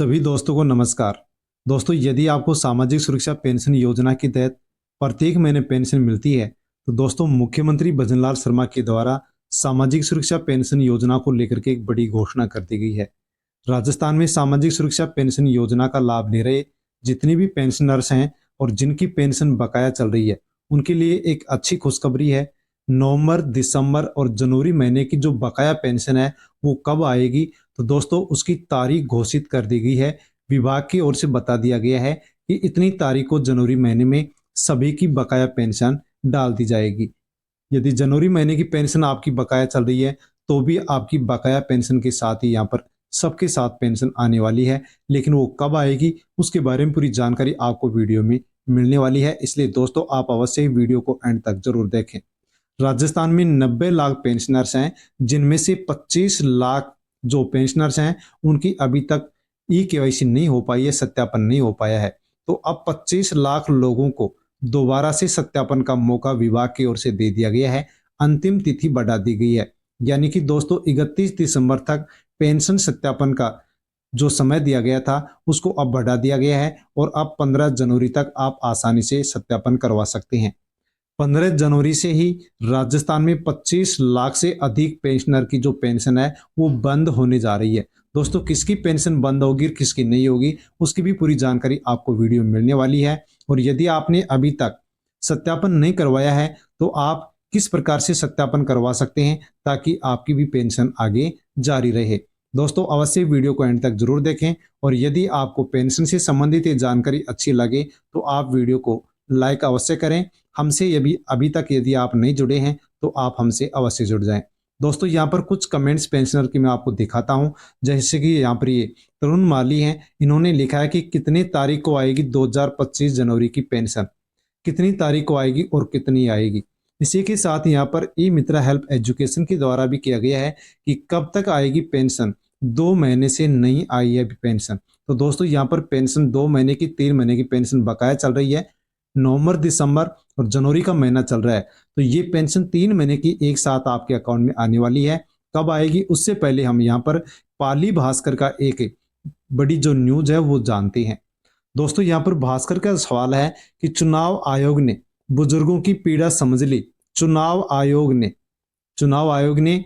सभी दोस्तों को नमस्कार। दोस्तों, यदि आपको सामाजिक सुरक्षा पेंशन योजना के तहत प्रत्येक महीने पेंशन मिलती है, तो दोस्तों मुख्यमंत्री भजनलाल शर्मा के द्वारा सामाजिक सुरक्षा पेंशन योजना को लेकर के एक बड़ी घोषणा कर दी गई है। राजस्थान में सामाजिक सुरक्षा पेंशन योजना का लाभ ले रहे जितने भी पेंशनर्स हैं और जिनकी पेंशन बकाया चल रही है, उनके लिए एक अच्छी खुशखबरी है। नवंबर, दिसंबर और जनवरी महीने की जो बकाया पेंशन है वो कब आएगी, तो दोस्तों उसकी तारीख घोषित कर दी गई है। विभाग की ओर से बता दिया गया है कि इतनी तारीख को जनवरी महीने में सभी की बकाया पेंशन डाल दी जाएगी। यदि जनवरी महीने की पेंशन आपकी बकाया चल रही है, तो भी आपकी बकाया पेंशन के साथ ही यहाँ पर सबके साथ पेंशन आने वाली है। लेकिन वो कब आएगी उसके बारे में पूरी जानकारी आपको वीडियो में मिलने वाली है, इसलिए दोस्तों आप अवश्य ही वीडियो को एंड तक जरूर देखें। राजस्थान में 90 लाख पेंशनर्स हैं, जिनमें से 25 लाख जो पेंशनर्स हैं उनकी अभी तक ई केवाईसी नहीं हो पाई है, सत्यापन नहीं हो पाया है। तो अब 25 लाख लोगों को दोबारा से सत्यापन का मौका विभाग की ओर से दे दिया गया है। अंतिम तिथि बढ़ा दी गई है, यानी कि दोस्तों 31 दिसंबर तक पेंशन सत्यापन का जो समय दिया गया था उसको अब बढ़ा दिया गया है और अब 15 जनवरी तक आप आसानी से सत्यापन करवा सकते हैं। 15 जनवरी से ही राजस्थान में 25 लाख से अधिक पेंशनर की जो पेंशन है वो बंद होने जा रही है। दोस्तों, किसकी पेंशन बंद होगी और किसकी नहीं होगी उसकी भी पूरी जानकारी आपको वीडियो में मिलने वाली है। और यदि आपने अभी तक सत्यापन नहीं करवाया है तो आप किस प्रकार से सत्यापन करवा सकते हैं ताकि आपकी भी पेंशन आगे जारी रहे। दोस्तों, अवश्य वीडियो को एंड तक जरूर देखें और यदि आपको पेंशन से संबंधित ये जानकारी अच्छी लगे तो आप वीडियो को लाइक अवश्य करें। हमसे यदि अभी तक यदि आप नहीं जुड़े हैं तो आप हमसे अवश्य जुड़ जाएं। दोस्तों, यहाँ पर कुछ कमेंट्स पेंशनर की मैं आपको दिखाता हूँ। जैसे कि यहाँ पर ये तरुण माली हैं, इन्होंने लिखा है कि कितनी तारीख को आएगी 2025 जनवरी की पेंशन, कितनी तारीख को आएगी और कितनी आएगी। इसी के साथ यहाँ पर ई मित्रा हेल्प एजुकेशन के द्वारा भी किया गया है कि कब तक आएगी पेंशन। 2 महीने से नहीं आई है अभी पेंशन। तो दोस्तों, यहाँ पर पेंशन 2 महीने की, 3 महीने की पेंशन बकाया चल रही है। नवंबर, दिसंबर और जनवरी का महीना चल रहा है, तो ये पेंशन 3 महीने की एक साथ आपके अकाउंट में आने वाली है। कब आएगी उससे पहले हम यहाँ पर पाली भास्कर का एक बड़ी जो न्यूज है वो जानते हैं। दोस्तों, यहाँ पर भास्कर का सवाल है कि चुनाव आयोग ने बुजुर्गों की पीड़ा समझ ली। चुनाव आयोग ने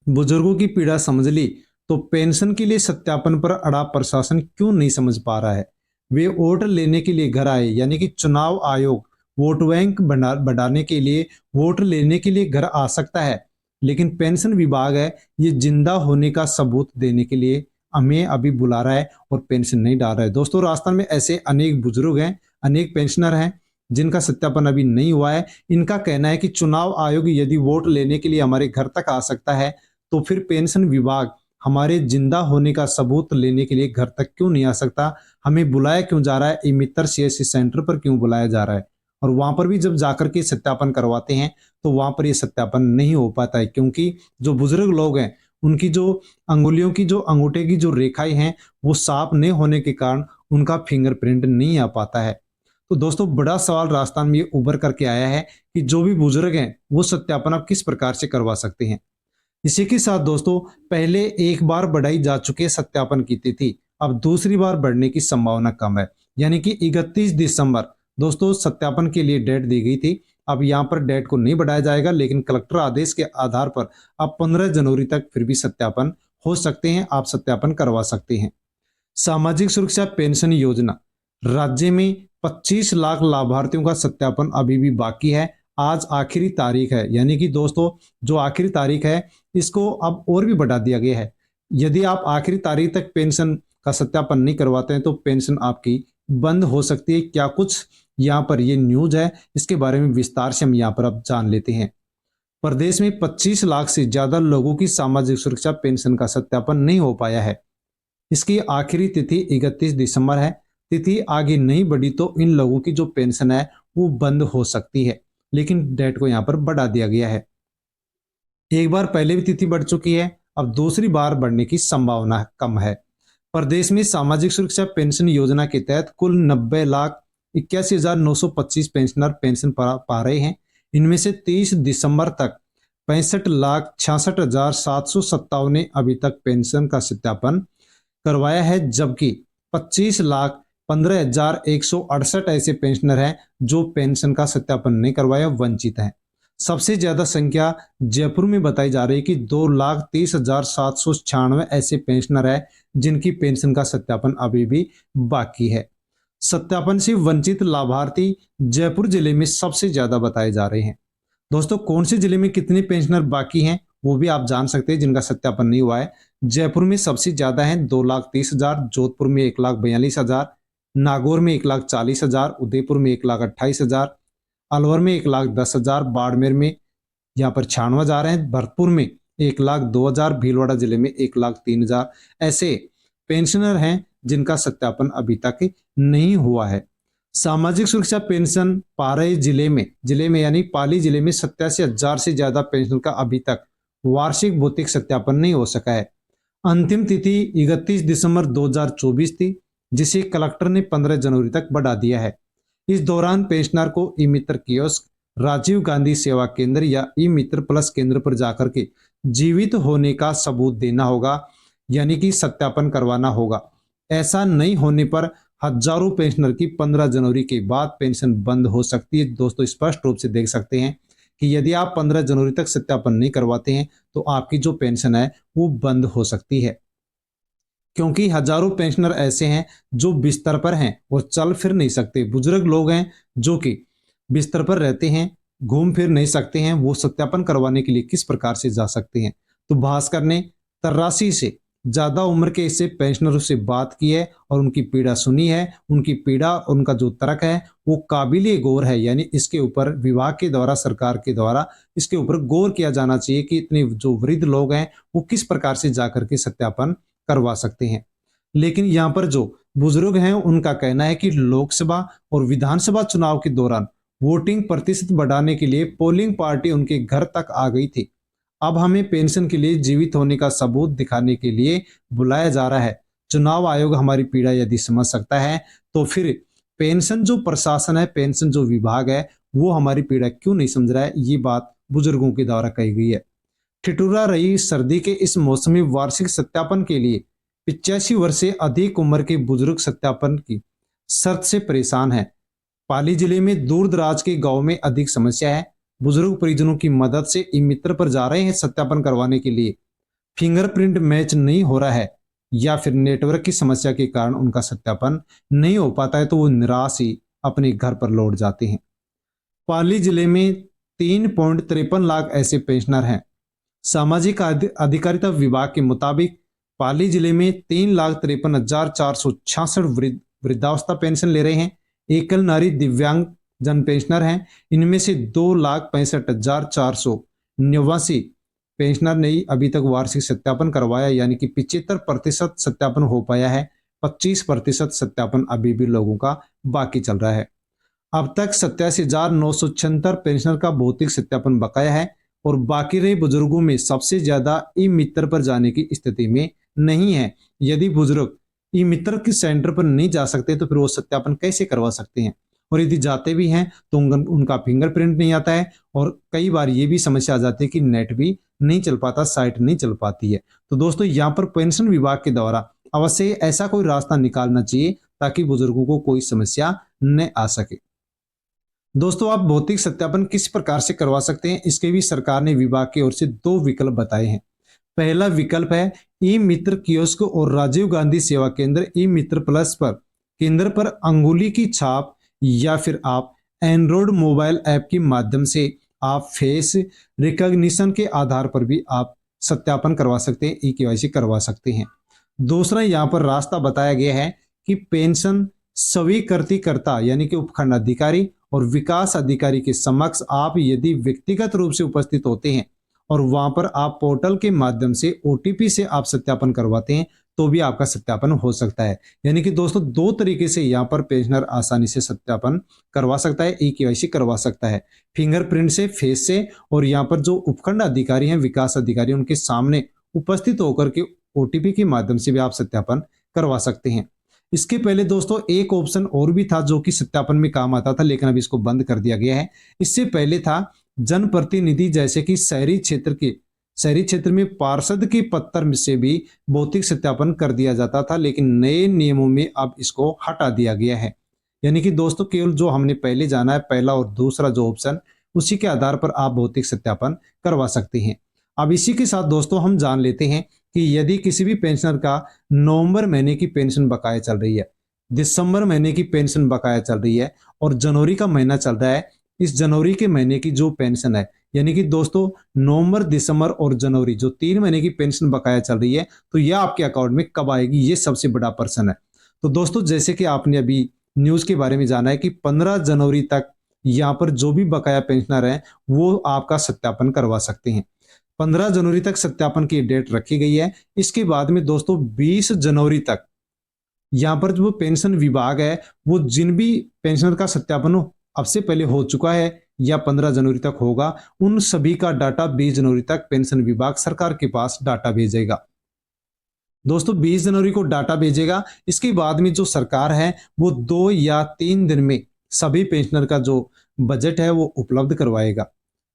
बुजुर्गों की पीड़ा समझ ली, तो पेंशन के लिए सत्यापन पर अड़ा प्रशासन क्यों नहीं समझ पा रहा है। वे वोट लेने के लिए घर आए, यानी कि चुनाव आयोग वोट बैंक बढ़ाने के लिए, वोट लेने के लिए घर आ सकता है, लेकिन पेंशन विभाग है ये जिंदा होने का सबूत देने के लिए हमें अभी बुला रहा है और पेंशन नहीं डाल रहा है। दोस्तों, राजस्थान में ऐसे अनेक बुजुर्ग हैं, अनेक पेंशनर हैं जिनका सत्यापन अभी नहीं हुआ है। इनका कहना है कि चुनाव आयोग यदि वोट लेने के लिए हमारे घर तक आ सकता है, तो फिर पेंशन विभाग हमारे जिंदा होने का सबूत लेने के लिए घर तक क्यों नहीं आ सकता। हमें बुलाया क्यों जा रहा है, ई मित्र सीएससी सेंटर पर क्यों बुलाया जा रहा है। और वहां पर भी जब जाकर के सत्यापन करवाते हैं तो वहां पर ये सत्यापन नहीं हो पाता है, क्योंकि जो बुजुर्ग लोग हैं उनकी जो अंगुलियों की, जो अंगूठे की जो रेखाएं हैं वो साफ नहीं होने के कारण उनका फिंगरप्रिंट नहीं आ पाता है। तो दोस्तों, बड़ा सवाल राजस्थान में ये उभर करके आया है कि जो भी बुजुर्ग हैं वो सत्यापन आप किस प्रकार से करवा सकते हैं। इसी के साथ दोस्तों, पहले एक बार बढ़ाई जा चुके सत्यापन की तिथि अब दूसरी बार बढ़ने की संभावना कम है, यानी कि 31 दिसंबर दोस्तों सत्यापन के लिए डेट दी गई थी। अब यहाँ पर डेट को नहीं बढ़ाया जाएगा, लेकिन कलेक्टर आदेश के आधार पर अब 15 जनवरी तक फिर भी सत्यापन हो सकते हैं, आप सत्यापन करवा सकते हैं। सामाजिक सुरक्षा पेंशन योजना, राज्य में 25 लाख लाभार्थियों का सत्यापन अभी भी बाकी है। आज आखिरी तारीख है, यानी कि दोस्तों जो आखिरी तारीख है इसको अब और भी बढ़ा दिया गया है। यदि आप आखिरी तारीख तक पेंशन का सत्यापन नहीं करवाते हैं तो पेंशन आपकी बंद हो सकती है। क्या कुछ यहाँ पर ये न्यूज है, इसके बारे में विस्तार से हम यहाँ पर अब जान लेते हैं। प्रदेश में 25 लाख से ज्यादा लोगों की सामाजिक सुरक्षा पेंशन का सत्यापन नहीं हो पाया है। इसकी आखिरी तिथि 31 दिसंबर है। तिथि आगे नहीं बढ़ी तो इन लोगों की जो पेंशन है वो बंद हो सकती है, लेकिन डेट को यहाँ पर बढ़ा दिया गया है। एक बार पहले भी तिथि बढ़ चुकी है, अब दूसरी बार बढ़ने की संभावना कम है। प्रदेश में सामाजिक सुरक्षा पेंशन योजना के तहत कुल 90,81,925 पेंशनर पेंशन पा रहे हैं। इनमें से 30 दिसंबर तक 65,66,757 ने अभी तक पेंशन का सत्यापन करवाया है, जबकि 25,15,168 ऐसे पेंशनर हैं जो पेंशन का सत्यापन नहीं करवाया, वंचित हैं। सबसे ज्यादा संख्या जयपुर में बताई जा रही है कि 2,30,796 ऐसे पेंशनर है जिनकी पेंशन का सत्यापन अभी भी बाकी है। सत्यापन से वंचित लाभार्थी जयपुर जिले में सबसे ज्यादा बताए जा रहे हैं। दोस्तों, कौन से जिले में कितने पेंशनर बाकी हैं वो भी आप जान सकते हैं जिनका सत्यापन नहीं हुआ है। जयपुर में सबसे ज्यादा है 2,30,000, जोधपुर में 1,42,000, नागौर में 1,40,000, उदयपुर में 1,28,000, अलवर में 1,10,000, बाड़मेर में यहाँ पर 96,000 है, भरतपुर में 1,02,000, भीलवाड़ा जिले में 1,03,000 ऐसे पेंशनर हैं जिनका सत्यापन अभी तक नहीं हुआ है। सामाजिक सुरक्षा पेंशन पारे जिले में यानी पाली जिले में 87,000 से ज्यादा पेंशन का अभी तक वार्षिक भौतिक सत्यापन नहीं हो सका है। अंतिम तिथि 31 दिसंबर 2024 थी, जिसे कलेक्टर ने 15 जनवरी तक बढ़ा दिया है। इस दौरान पेंशनर को ई मित्र कियोस्क, राजीव गांधी सेवा केंद्र या ई मित्र प्लस केंद्र पर जाकर के जीवित होने का सबूत देना होगा, यानी कि सत्यापन करवाना होगा। ऐसा नहीं होने पर हजारों पेंशनर की 15 जनवरी के बाद पेंशन बंद हो सकती है। दोस्तों, स्पष्ट रूप से देख सकते हैं कि यदि आप 15 जनवरी तक सत्यापन नहीं करवाते हैं तो आपकी जो पेंशन है वो बंद हो सकती है, क्योंकि हजारों पेंशनर ऐसे हैं जो बिस्तर पर हैं और चल फिर नहीं सकते। बुजुर्ग लोग हैं जो कि बिस्तर पर रहते हैं, घूम फिर नहीं सकते हैं, वो सत्यापन करवाने के लिए किस प्रकार से जा सकते हैं। तो भास्कर ने 83 से ज्यादा उम्र के इससे पेंशनरों से बात की है और उनकी पीड़ा सुनी है। उनकी पीड़ा, उनका जो तर्क है वो काबिले गौर है, यानी इसके ऊपर विभाग के द्वारा, सरकार के द्वारा इसके ऊपर गौर किया जाना चाहिए कि इतने जो वृद्ध लोग हैं वो किस प्रकार से जाकर के सत्यापन करवा सकते हैं। लेकिन यहाँ पर जो बुजुर्ग हैं उनका कहना है कि लोकसभा और विधानसभा चुनाव के दौरान वोटिंग प्रतिशत बढ़ाने के लिए पोलिंग पार्टी उनके घर तक आ गई थी। अब हमें पेंशन के लिए जीवित होने का सबूत दिखाने के लिए बुलाया जा रहा है। चुनाव आयोग हमारी पीड़ा यदि समझ सकता है तो फिर पेंशन जो प्रशासन है, पेंशन जो विभाग है, वो हमारी पीड़ा क्यों नहीं समझ रहा है। ये बात बुजुर्गों के द्वारा कही गई है। ठिठुरा रही सर्दी के इस मौसमी वार्षिक सत्यापन के लिए 85 वर्ष से अधिक उम्र के बुजुर्ग सत्यापन की शर्त से परेशान है। पाली जिले में दूर दराज के गांव में अधिक समस्या है। बुजुर्ग परिजनों की मदद से ई मित्र पर जा रहे हैं सत्यापन करवाने के लिए। फिंगरप्रिंट मैच नहीं हो रहा है या फिर नेटवर्क की समस्या के कारण उनका सत्यापन नहीं हो पाता है, तो वो निराश ही अपने घर पर लौट जाते हैं। पाली जिले में 3.53 लाख ऐसे पेंशनर हैं। सामाजिक अधिकारिता विभाग के मुताबिक पाली जिले में 3,53,466 वृद्धावस्था पेंशन ले रहे हैं। एकल नारी दिव्यांग जन पेंशनर हैं। इनमें से 2,65,489 पेंशनर ने अभी तक वार्षिक सत्यापन करवाया, यानी कि 75% सत्यापन हो पाया है। 25% सत्यापन अभी भी लोगों का बाकी चल रहा है। अब तक 87,976 पेंशनर का भौतिक सत्यापन बकाया है और बाकी रहे बुजुर्गों में सबसे ज्यादा ई मित्र पर जाने की स्थिति में नहीं है। यदि बुजुर्ग ई मित्र के सेंटर पर नहीं जा सकते तो फिर वो सत्यापन कैसे करवा सकते हैं, और यदि जाते भी हैं तो उनका फिंगरप्रिंट नहीं आता है और कई बार ये भी समस्या आ जाती है कि नेट भी नहीं चल पाता, साइट नहीं चल पाती है। तो दोस्तों, यहाँ पर पेंशन विभाग के द्वारा अवश्य ऐसा कोई रास्ता निकालना चाहिए ताकि बुजुर्गों को कोई समस्या न आ सके। दोस्तों, आप भौतिक सत्यापन किस प्रकार से करवा सकते हैं, इसके भी सरकार ने विभाग की ओर से 2 विकल्प बताए हैं। पहला विकल्प है ई मित्र कियोस्क और राजीव गांधी सेवा केंद्र ई मित्र प्लस पर केंद्र पर अंगुली की छाप या फिर आप एंड्रॉइड मोबाइल ऐप के माध्यम से आप फेस रिकॉग्निशन के आधार पर भी आप सत्यापन करवा सकते हैं, ई केवाईसी करवा सकते हैं। दूसरा यहाँ पर रास्ता बताया गया है कि पेंशन स्वीकृतिकर्ता यानी कि उपखंड अधिकारी और विकास अधिकारी के समक्ष आप यदि व्यक्तिगत रूप से उपस्थित होते हैं और वहां पर आप पोर्टल के माध्यम से ओटीपी से आप सत्यापन करवाते हैं तो भी आपका सत्यापन हो सकता है। यानी कि दोस्तों, 2 तरीके से यहाँ पर पेंशनर आसानी से सत्यापन करवा सकता है, ई केवाईसी करवा सकता है। फिंगरप्रिंट से, फेस से, और यहाँ पर जो उपखंड अधिकारी हैं, विकास अधिकारी, उनके सामने उपस्थित होकर के ओटीपी के माध्यम से भी आप सत्यापन करवा सकते हैं। इसके पहले दोस्तों एक ऑप्शन और भी था जो कि सत्यापन में काम आता था, लेकिन अभी इसको बंद कर दिया गया है। इससे पहले था जनप्रतिनिधि, जैसे कि शहरी क्षेत्र के शहरी क्षेत्र में पार्षद के पत्र से भी भौतिक सत्यापन कर दिया जाता था, लेकिन नए नियमों में अब इसको हटा दिया गया है। यानी कि दोस्तों केवल जो हमने पहले जाना है, पहला और दूसरा जो ऑप्शन, उसी के आधार पर आप भौतिक सत्यापन करवा सकते हैं। अब इसी के साथ दोस्तों हम जान लेते हैं कि यदि किसी भी पेंशनर का नवंबर महीने की पेंशन बकाया चल रही है, दिसंबर महीने की पेंशन बकाया चल रही है और जनवरी का महीना चल रहा है, इस जनवरी के महीने की जो पेंशन है, यानी कि दोस्तों नवंबर, दिसंबर और जनवरी जो 3 महीने की पेंशन बकाया चल रही है, तो यह आपके अकाउंट में कब आएगी, ये सबसे बड़ा प्रश्न है। तो दोस्तों जैसे कि आपने अभी न्यूज के बारे में जाना है कि 15 जनवरी तक यहाँ पर जो भी बकाया पेंशनर है वो आपका सत्यापन करवा सकते हैं। 15 जनवरी तक सत्यापन की डेट रखी गई है। इसके बाद में दोस्तों 20 जनवरी तक यहाँ पर जो पेंशन विभाग है वो जिन भी पेंशनर का सत्यापन अब से पहले हो चुका है या 15 जनवरी तक होगा, उन सभी का डाटा 20 जनवरी तक पेंशन विभाग सरकार के पास डाटा भेजेगा। दोस्तों 20 जनवरी को डाटा भेजेगा। इसके बाद में जो सरकार है वो 2 या 3 दिन में सभी पेंशनर का जो बजट है वो उपलब्ध करवाएगा।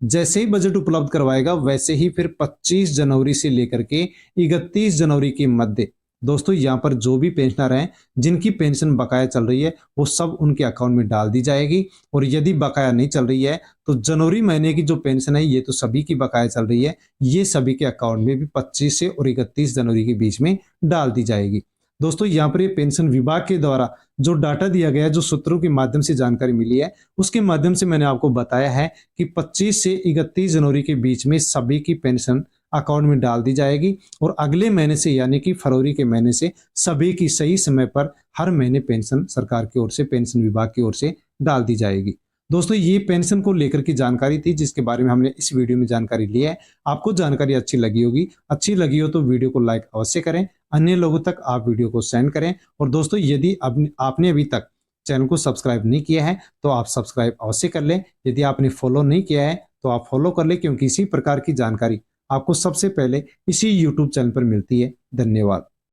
जैसे ही बजट उपलब्ध करवाएगा वैसे ही फिर 25 जनवरी से लेकर के 31 जनवरी के मध्य दोस्तों यहाँ पर जो भी पेंशनर हैं जिनकी पेंशन बकाया चल रही है वो सब उनके अकाउंट में डाल दी जाएगी। और यदि बकाया नहीं चल रही है तो जनवरी महीने की जो पेंशन है ये तो सभी की बकाया चल रही है, ये सभी के अकाउंट में भी 25 से और 31 जनवरी के बीच में डाल दी जाएगी। दोस्तों यहाँ पर ये पेंशन विभाग के द्वारा जो डाटा दिया गया है, जो सूत्रों के माध्यम से जानकारी मिली है, उसके माध्यम से मैंने आपको बताया है कि 25 से 31 जनवरी के बीच में सभी की पेंशन अकाउंट में डाल दी जाएगी और अगले महीने से यानी कि फरवरी के महीने से सभी की सही समय पर हर महीने पेंशन सरकार की ओर से, पेंशन विभाग की ओर से डाल दी जाएगी। दोस्तों ये पेंशन को लेकर की जानकारी थी जिसके बारे में हमने इस वीडियो में जानकारी ली है। आपको जानकारी अच्छी लगी होगी, अच्छी लगी हो तो वीडियो को लाइक अवश्य करें, अन्य लोगों तक आप वीडियो को सेंड करें। और दोस्तों यदि आपने अभी तक चैनल को सब्सक्राइब नहीं किया है तो आप सब्सक्राइब अवश्य कर लें। यदि आपने फॉलो नहीं किया है तो आप फॉलो कर लें, क्योंकि इसी प्रकार की जानकारी आपको सबसे पहले इसी YouTube चैनल पर मिलती है। धन्यवाद।